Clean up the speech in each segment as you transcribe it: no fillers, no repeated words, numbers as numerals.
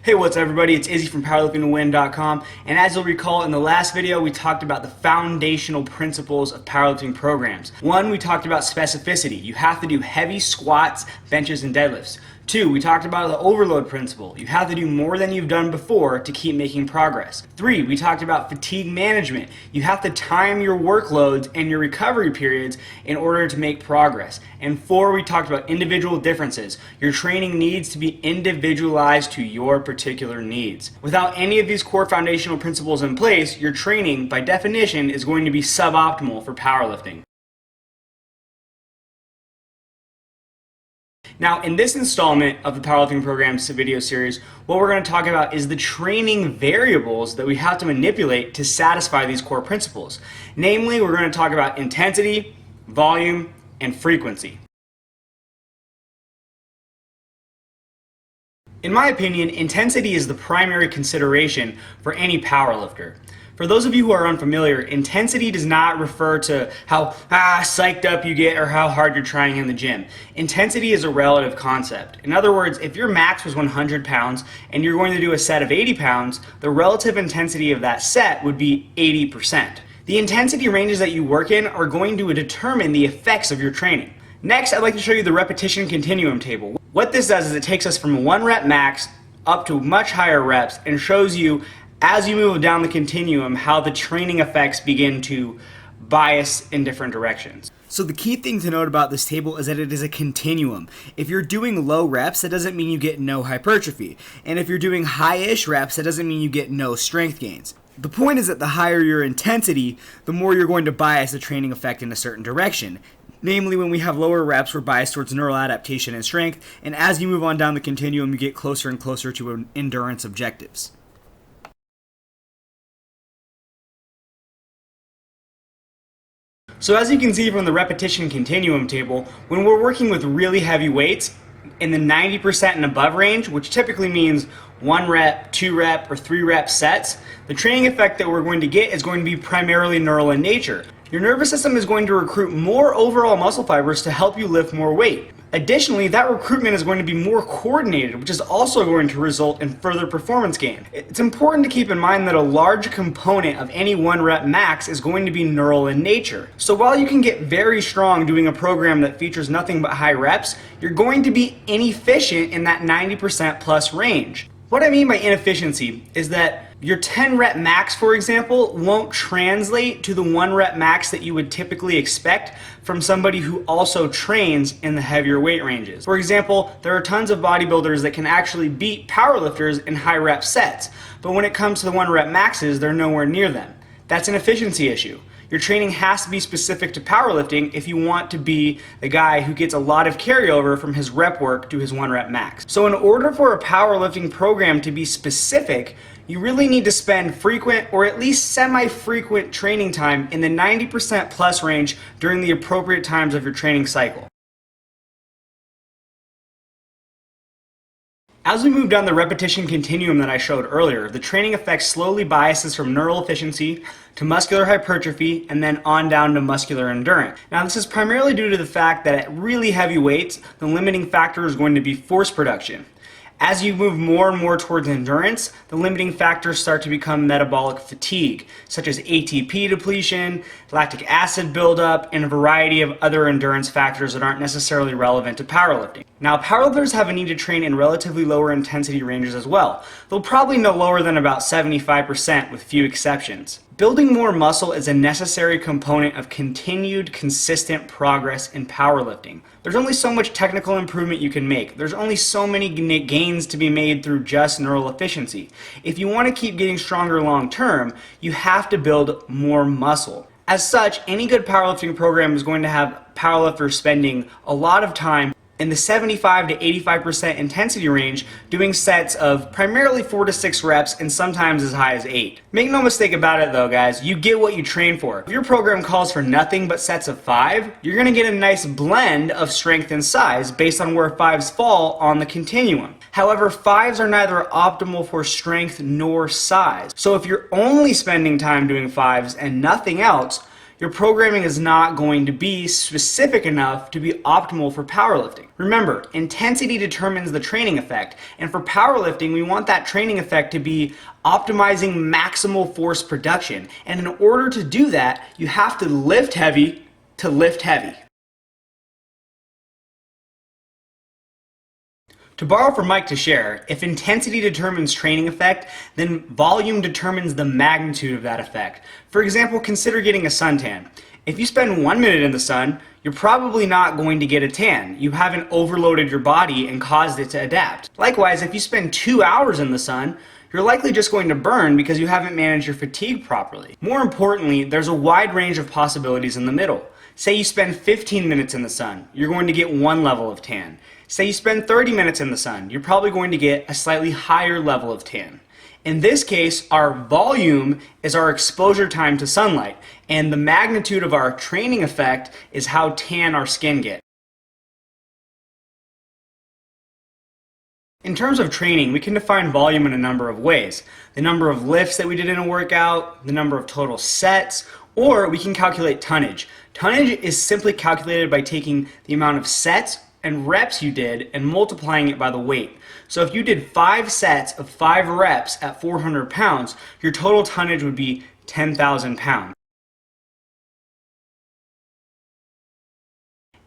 Hey, what's up everybody? It's Izzy from PowerliftingToWin.com, and as you'll recall in the last video we talked about the foundational principles of powerlifting programs. One, we talked about specificity. You have to do heavy squats, benches, and deadlifts. Two, we talked about the overload principle. You have to do more than you've done before to keep making progress. Three, we talked about fatigue management. You have to time your workloads and your recovery periods in order to make progress. And four, we talked about individual differences. Your training needs to be individualized to your particular needs. Without any of these core foundational principles in place, your training, by definition, is going to be suboptimal for powerlifting. Now, in this installment of the Powerlifting Programs video series, what we're going to talk about is the training variables that we have to manipulate to satisfy these core principles. Namely, we're going to talk about intensity, volume, and frequency. In my opinion, intensity is the primary consideration for any powerlifter. For those of you who are unfamiliar, intensity does not refer to how psyched up you get or how hard you're trying in the gym. Intensity is a relative concept. In other words, if your max was 100 pounds and you're going to do a set of 80 pounds, the relative intensity of that set would be 80%. The intensity ranges that you work in are going to determine the effects of your training. Next, I'd like to show you the repetition continuum table. What this does is it takes us from a 1 rep max up to much higher reps and shows you as you move down the continuum how the training effects begin to bias in different directions. So the key thing to note about this table is that it is a continuum. If you're doing low reps, that doesn't mean you get no hypertrophy. And if you're doing high-ish reps, that doesn't mean you get no strength gains. The point is that the higher your intensity, the more you're going to bias the training effect in a certain direction. Namely, when we have lower reps, we're biased towards neural adaptation and strength, and as you move on down the continuum, you get closer and closer to endurance objectives. So as you can see from the repetition continuum table, when we're working with really heavy weights in the 90% and above range, which typically means 1 rep, 2 rep, or 3 rep sets, the training effect that we're going to get is going to be primarily neural in nature. Your nervous system is going to recruit more overall muscle fibers to help you lift more weight. Additionally, that recruitment is going to be more coordinated, which is also going to result in further performance gain. It's important to keep in mind that a large component of any 1 rep max is going to be neural in nature. So while you can get very strong doing a program that features nothing but high reps, you're going to be inefficient in that 90% plus range. What I mean by inefficiency is that your 10 rep max, for example, won't translate to the 1 rep max that you would typically expect from somebody who also trains in the heavier weight ranges. For example, there are tons of bodybuilders that can actually beat powerlifters in high rep sets, but when it comes to the 1 rep maxes, they're nowhere near them. That's an efficiency issue. Your training has to be specific to powerlifting if you want to be the guy who gets a lot of carryover from his rep work to his 1 rep max. So in order for a powerlifting program to be specific, you really need to spend frequent or at least semi-frequent training time in the 90% plus range during the appropriate times of your training cycle. As we move down the repetition continuum that I showed earlier, the training effect slowly biases from neural efficiency to muscular hypertrophy and then on down to muscular endurance. Now this is primarily due to the fact that at really heavy weights, the limiting factor is going to be force production. As you move more and more towards endurance, the limiting factors start to become metabolic fatigue, such as ATP depletion, lactic acid buildup, and a variety of other endurance factors that aren't necessarily relevant to powerlifting. Now, powerlifters have a need to train in relatively lower intensity ranges as well, though probably no lower than about 75% with few exceptions. Building more muscle is a necessary component of continued, consistent progress in powerlifting. There's only so much technical improvement you can make. There's only so many gains to be made through just neural efficiency. If you want to keep getting stronger long term, you have to build more muscle. As such, any good powerlifting program is going to have powerlifters spending a lot of time in the 75 to 85% intensity range, doing sets of primarily 4 to 6 reps and sometimes as high as 8. Make no mistake about it though, guys, you get what you train for. If your program calls for nothing but sets of 5, you're going to get a nice blend of strength and size based on where 5s fall on the continuum. However, 5s are neither optimal for strength nor size. So if you're only spending time doing 5s and nothing else, your programming is not going to be specific enough to be optimal for powerlifting. Remember, intensity determines the training effect, and for powerlifting, we want that training effect to be optimizing maximal force production. And in order to do that, you have to lift heavy to lift heavy. To borrow from Mike to share, if intensity determines training effect, then volume determines the magnitude of that effect. For example, consider getting a suntan. If you spend 1 minute in the sun, you're probably not going to get a tan. You haven't overloaded your body and caused it to adapt. Likewise, if you spend 2 hours in the sun, you're likely just going to burn because you haven't managed your fatigue properly. More importantly, there's a wide range of possibilities in the middle. Say you spend 15 minutes in the sun, you're going to get one level of tan. Say you spend 30 minutes in the sun, you're probably going to get a slightly higher level of tan. In this case, our volume is our exposure time to sunlight, and the magnitude of our training effect is how tan our skin gets. In terms of training, we can define volume in a number of ways. The number of lifts that we did in a workout, the number of total sets, or we can calculate tonnage. Tonnage is simply calculated by taking the amount of sets and reps you did and multiplying it by the weight. So if you did 5 sets of 5 reps at 400 pounds, your total tonnage would be 10,000 pounds.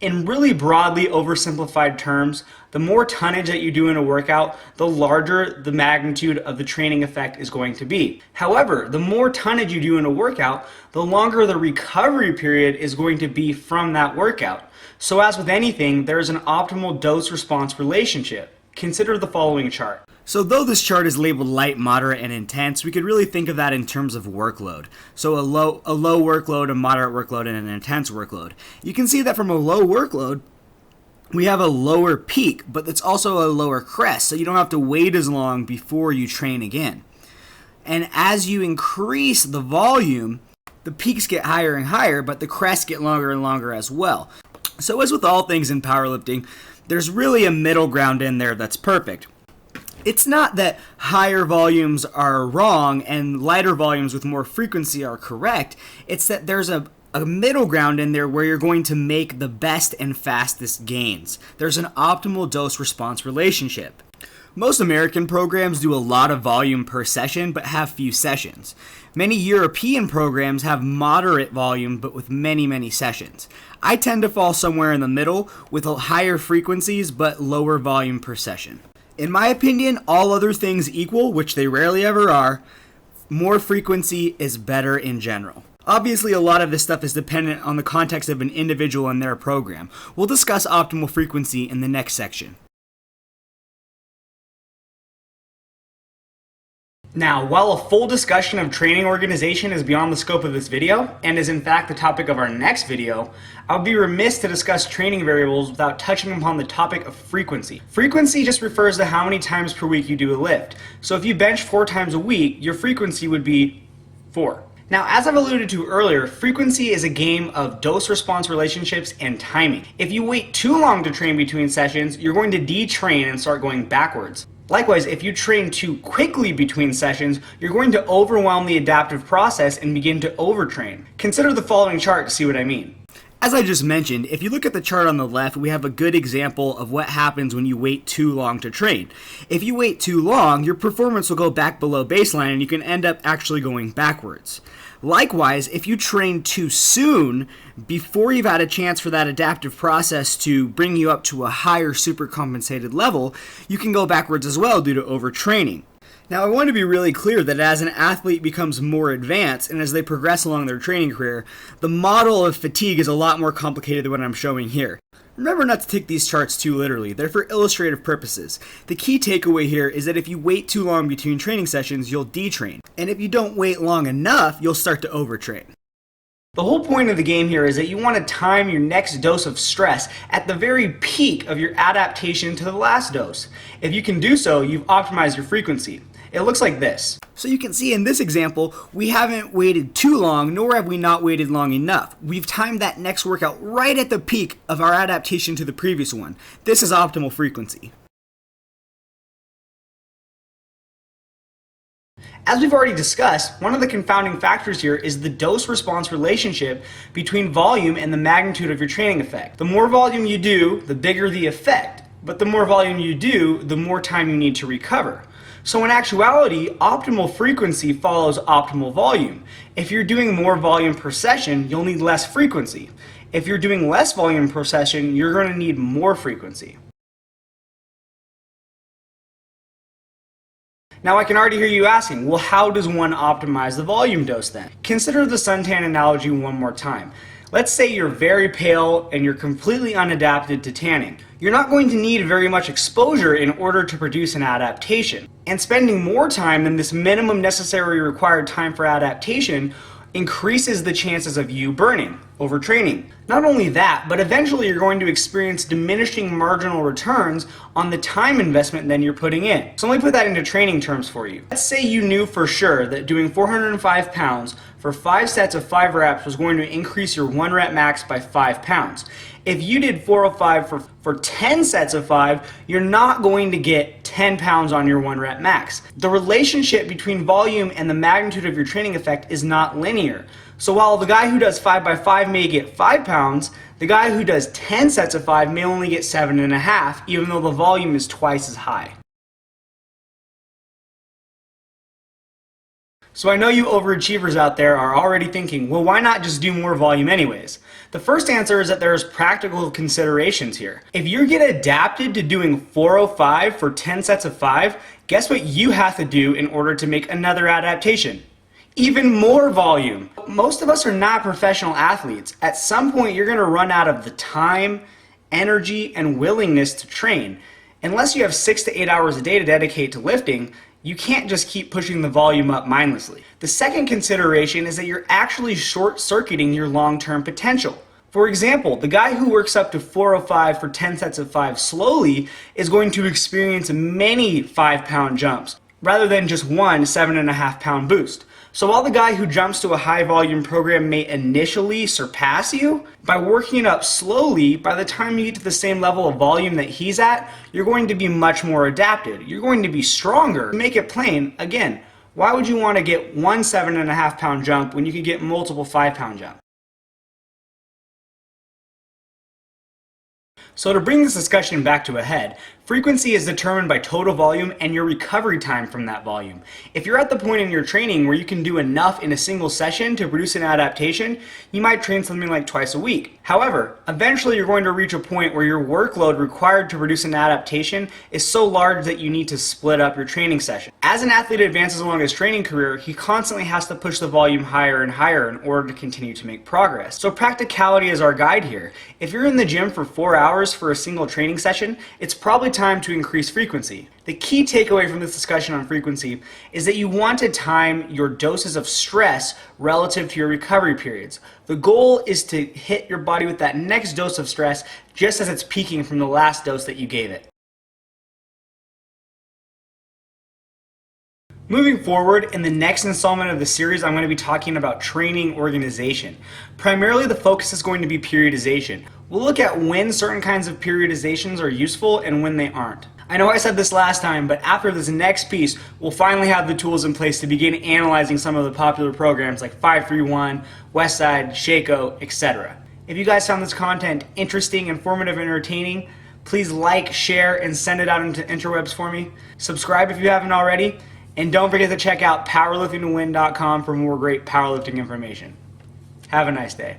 In really broadly oversimplified terms, the more tonnage that you do in a workout, the larger the magnitude of the training effect is going to be. However, the more tonnage you do in a workout, the longer the recovery period is going to be from that workout. So as with anything, there is an optimal dose-response relationship. Consider the following chart. So though this chart is labeled light, moderate, and intense, we could really think of that in terms of workload. So a low workload, a moderate workload, and an intense workload. You can see that from a low workload, we have a lower peak, but it's also a lower crest, so you don't have to wait as long before you train again. And as you increase the volume, the peaks get higher and higher, but the crests get longer and longer as well. So as with all things in powerlifting, there's really a middle ground in there that's perfect. It's not that higher volumes are wrong and lighter volumes with more frequency are correct. It's that there's a middle ground in there where you're going to make the best and fastest gains. There's an optimal dose-response relationship. Most American programs do a lot of volume per session but have few sessions. Many European programs have moderate volume but with many sessions. I tend to fall somewhere in the middle with higher frequencies but lower volume per session. In my opinion, all other things equal, which they rarely ever are, more frequency is better in general. Obviously, a lot of this stuff is dependent on the context of an individual and their program. We'll discuss optimal frequency in the next section. Now, while a full discussion of training organization is beyond the scope of this video, and is in fact the topic of our next video, I would be remiss to discuss training variables without touching upon the topic of frequency. Frequency just refers to how many times per week you do a lift. So if you bench 4 times a week, your frequency would be 4. Now, as I've alluded to earlier, frequency is a game of dose-response relationships and timing. If you wait too long to train between sessions, you're going to detrain and start going backwards. Likewise, if you train too quickly between sessions, you're going to overwhelm the adaptive process and begin to overtrain. Consider the following chart to see what I mean. As I just mentioned, if you look at the chart on the left, we have a good example of what happens when you wait too long to train. If you wait too long, your performance will go back below baseline and you can end up actually going backwards. Likewise, if you train too soon, before you've had a chance for that adaptive process to bring you up to a higher supercompensated level, you can go backwards as well due to overtraining. Now, I want to be really clear that as an athlete becomes more advanced and as they progress along their training career, the model of fatigue is a lot more complicated than what I'm showing here. Remember not to take these charts too literally. They're for illustrative purposes. The key takeaway here is that if you wait too long between training sessions, you'll detrain. And if you don't wait long enough, you'll start to overtrain. The whole point of the game here is that you want to time your next dose of stress at the very peak of your adaptation to the last dose. If you can do so, you've optimized your frequency. It looks like this. So you can see in this example, we haven't waited too long, nor have we not waited long enough. We've timed that next workout right at the peak of our adaptation to the previous one. This is optimal frequency. As we've already discussed, one of the confounding factors here is the dose-response relationship between volume and the magnitude of your training effect. The more volume you do, the bigger the effect, but the more volume you do, the more time you need to recover. So in actuality, optimal frequency follows optimal volume. If you're doing more volume per session, you'll need less frequency. If you're doing less volume per session, you're going to need more frequency. Now I can already hear you asking, well, how does one optimize the volume dose then? Consider the suntan analogy one more time. Let's say you're very pale and you're completely unadapted to tanning. You're not going to need very much exposure in order to produce an adaptation. And spending more time than this minimum necessary required time for adaptation increases the chances of you burning, overtraining. Not only that, but eventually you're going to experience diminishing marginal returns on the time investment then you're putting in. So let me put that into training terms for you. Let's say you knew for sure that doing 405 pounds for 5 sets of 5 reps was going to increase your 1 rep max by 5 pounds. If you did 405 for 10 sets of 5, you're not going to get 10 pounds on your 1 rep max. The relationship between volume and the magnitude of your training effect is not linear. So while the guy who does 5 by 5 may get 5 pounds, the guy who does 10 sets of 5 may only get 7.5, even though the volume is twice as high. So I know you overachievers out there are already thinking, well, why not just do more volume anyways? The first answer is that there's practical considerations here. If you get adapted to doing 405 for 10 sets of 5, guess what you have to do in order to make another adaptation? Even more volume. Most of us are not professional athletes. At some point, you're going to run out of the time, energy, and willingness to train. Unless you have 6 to 8 hours a day to dedicate to lifting, you can't just keep pushing the volume up mindlessly. The second consideration is that you're actually short-circuiting your long-term potential. For example, the guy who works up to 405 for 10 sets of 5 slowly is going to experience many 5-pound jumps, rather than just one 7.5-pound boost. So while the guy who jumps to a high volume program may initially surpass you, by working it up slowly, by the time you get to the same level of volume that he's at, you're going to be much more adapted. You're going to be stronger. To make it plain, again, why would you want to get one 7.5-pound jump when you could get multiple 5-pound jumps? So to bring this discussion back to a head, frequency is determined by total volume and your recovery time from that volume. If you're at the point in your training where you can do enough in a single session to produce an adaptation, you might train something like twice a week. However, eventually you're going to reach a point where your workload required to produce an adaptation is so large that you need to split up your training session. As an athlete advances along his training career, he constantly has to push the volume higher and higher in order to continue to make progress. So practicality is our guide here. If you're in the gym for 4 hours for a single training session, it's probably time to increase frequency. The key takeaway from this discussion on frequency is that you want to time your doses of stress relative to your recovery periods. The goal is to hit your body with that next dose of stress just as it's peaking from the last dose that you gave it. Moving forward, in the next installment of the series, I'm going to be talking about training organization. Primarily, the focus is going to be periodization. We'll look at when certain kinds of periodizations are useful and when they aren't. I know I said this last time, but after this next piece, we'll finally have the tools in place to begin analyzing some of the popular programs like 531, Westside, Shaco, etc. If you guys found this content interesting, informative, and entertaining, please like, share, and send it out into interwebs for me. Subscribe if you haven't already. And don't forget to check out PowerliftingToWin.com for more great powerlifting information. Have a nice day.